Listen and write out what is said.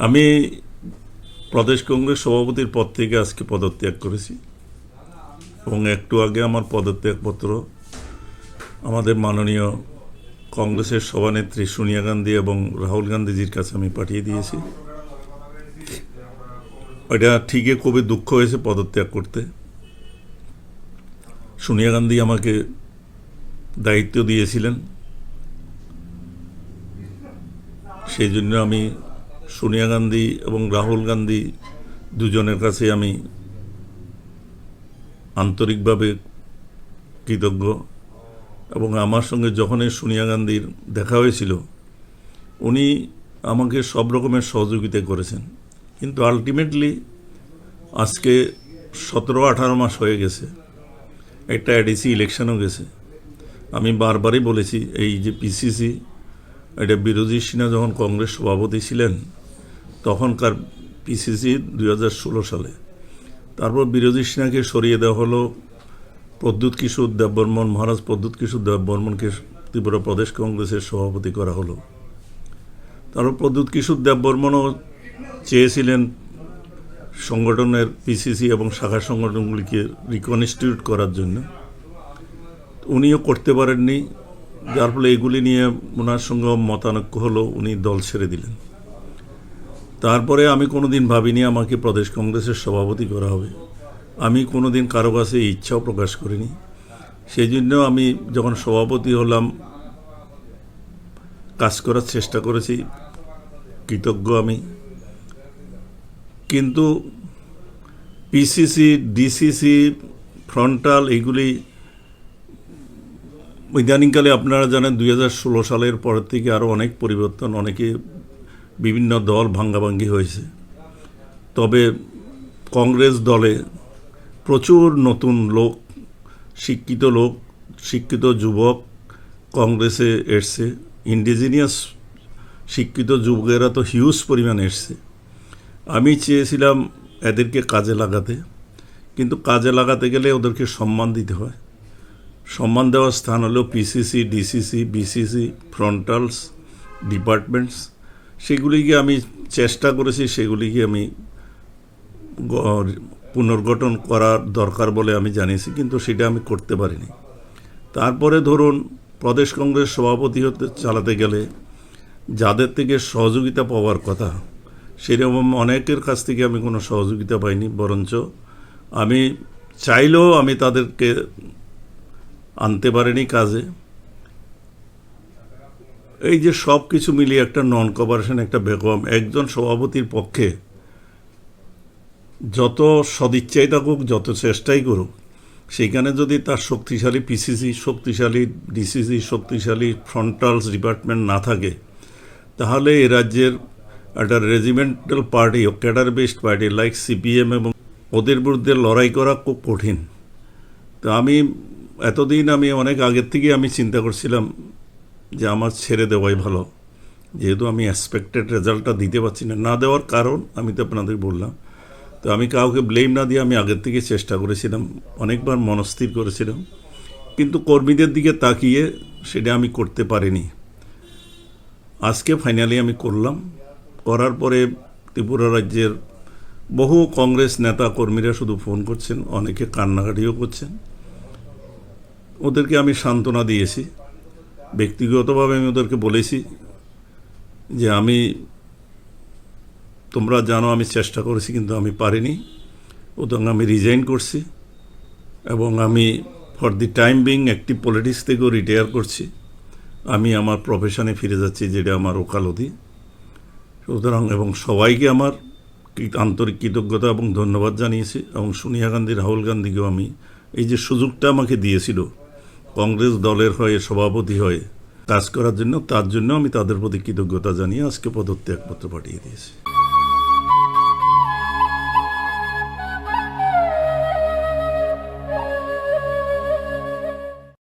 আমি প্রদেশ কংগ্রেস সভাপতির পদ থেকে আজকে পদত্যাগ করেছি এবং একটু আগে আমার পদত্যাগপত্র আমাদের মাননীয় কংগ্রেসের সভানেত্রী সোনিয়া গান্ধী এবং রাহুল গান্ধীজির কাছে আমি পাঠিয়ে দিয়েছি। এটা ঠিকই খুবই দুঃখ হয়েছে পদত্যাগ করতে। সোনিয়া গান্ধী আমাকে দায়িত্ব দিয়েছিলেন, সেই জন্য আমি সোনিয়া গান্ধী এবং রাহুল গান্ধী দুজনের কাছে আমি আন্তরিকভাবে কৃতজ্ঞ। এবং আমার সঙ্গে যখনই সোনিয়া গান্ধীর দেখা হয়েছিল উনি আমাকে সব রকমের সহযোগিতা করেছেন, কিন্তু আলটিমেটলি আজকে 17-18 মাস হয়ে গেছে, একটা এডিসি ইলেকশনও গেছে। আমি বারবারই বলেছি এই যে পিসিসি, এটা বিরোধী সিনহা যখন কংগ্রেস সভাপতি ছিলেন তখনকার পিসিসি 2016 সালে, তারপর বিরোধী সিনহাকে সরিয়ে দেওয়া হলো, প্রদ্যুৎ কিশোর দেববর্মন, মহারাজ প্রদ্যুৎ কিশোর দেববর্মনকে ত্রিপুরা প্রদেশ কংগ্রেসের সভাপতি করা হলো। তারপর প্রদ্যুৎ কিশোর দেববর্মনও চেয়েছিলেন সংগঠনের পিসিসি এবং শাখা সংগঠনগুলিকে রিকনস্টিটিউট করার জন্য, উনিও করতে পারেননি, যার ফলে এগুলি নিয়ে ওনার সঙ্গে মতানৈক্য হলো, উনি দল ছেড়ে দিলেন। তারপরে আমি কোনোদিন ভাবিনি আমাকে প্রদেশ কংগ্রেসের সভাপতি করা হবে, আমি কোনোদিন কারো কাছে ইচ্ছাও প্রকাশ করিনি। সেই জন্য আমি যখন সভাপতি হলাম কাজ করার চেষ্টা করেছি, কৃতজ্ঞ আমি। কিন্তু পিসিসি, ডিসিসি, ফ্রন্টাল এগুলি ইদানিংকালে আপনারা জানেন 2016 সালের পর থেকে আরও অনেক পরিবর্তন, অনেকে বিভিন্ন দল ভাঙ্গাভাঙ্গি হয়েছে। তবে কংগ্রেস দলে প্রচুর নতুন লোক, শিক্ষিত যুবক কংগ্রেসে এসছে। ইন্ডিজিনিয়াস শিক্ষিত যুবকেরা তো হিউজ পরিমাণে এসছে। আমি চেয়েছিলাম এদেরকে কাজে লাগাতে, কিন্তু কাজে লাগাতে গেলে ওদেরকে সম্মান দিতে হয়। সম্মান দেওয়ার স্থান হলো পিসিসি, ডিসিসি, বিসিসি, ফ্রন্টালস, ডিপার্টমেন্টস। সেগুলিকে আমি চেষ্টা করেছি, সেগুলিকে আমি পুনর্গঠন করার দরকার বলে আমি জানিয়েছি, কিন্তু সেটা আমি করতে পারিনি। তারপরে ধরুন প্রদেশ কংগ্রেস সভাপতি চালাতে গেলে যাদের থেকে সহযোগিতা পাওয়ার কথা সেরকম অনেকের কাছ থেকে আমি কোনো সহযোগিতা পাইনি, বরঞ্চ আমি চাইলেও আমি তাদেরকে আনতে পারিনি কাজে। এই যে সব কিছু মিলিয়ে একটা নন কোঅপারেশন, একটা বেগম একজন সভাপতির পক্ষে যত সদিচ্ছাই থাকুক, যত চেষ্টাই করুক, সেইখানে যদি তার শক্তিশালী পিসিসি, শক্তিশালী ডিসিসি, শক্তিশালী ফ্রন্টালস ডিপার্টমেন্ট না থাকে, তাহলে এ রাজ্যের একটা regimental party, cadre based party like CPM এবং ওদের বিরুদ্ধে লড়াই করা খুব কঠিন। তো আমি এতদিন অনেক আগের থেকে আমি চিন্তা করছিলাম যে আমার ছেড়ে দেওয়াই ভালো, যেহেতু আমি এক্সপেক্টেড রেজাল্টটা দিতে পারছি না। না দেওয়ার কারণ আমি তো আপনাদের বললাম। তো আমি কাউকে ব্লেম না দিয়ে আমি আগের থেকে চেষ্টা করেছিলাম, অনেকবার মনস্থির করেছিলাম, কিন্তু কর্মীদের দিকে তাকিয়ে সেটা আমি করতে পারিনি। আজকে ফাইনালি আমি করলাম। করার পরে ত্রিপুরা রাজ্যের বহু কংগ্রেস নেতা কর্মীরা শুধু ফোন করছেন, অনেকে কান্নাকাটিও করছেন। ওদেরকে আমি সান্ত্বনা দিয়েছি, ব্যক্তিগতভাবে আমি ওদেরকে বলেছি যে তোমরা জানো আমি চেষ্টা করেছি, কিন্তু আমি পারিনি, ওদের আমি রিজাইন করছি এবং আমি for the time being active politics থেকেও রিটায়ার করছি। আমি আমার প্রফেশনে ফিরে যাচ্ছি, যেটা আমার ওকালতি। সুতরাং এবং সবাইকে আমার আন্তরিক কৃতজ্ঞতা এবং ধন্যবাদ জানিয়েছি, এবং সোনিয়া গান্ধী, রাহুল গান্ধীকেও আমি এই যে সুযোগটা আমাকে দিয়েছিল কংগ্রেস দলের হয়ে, সভাপতি হয়ে কাজ করার জন্য, তার জন্য আমি তাদের প্রতি কৃতজ্ঞতা জানিয়ে আজকে পদত্যাগপত্র পাঠিয়ে দিয়েছি।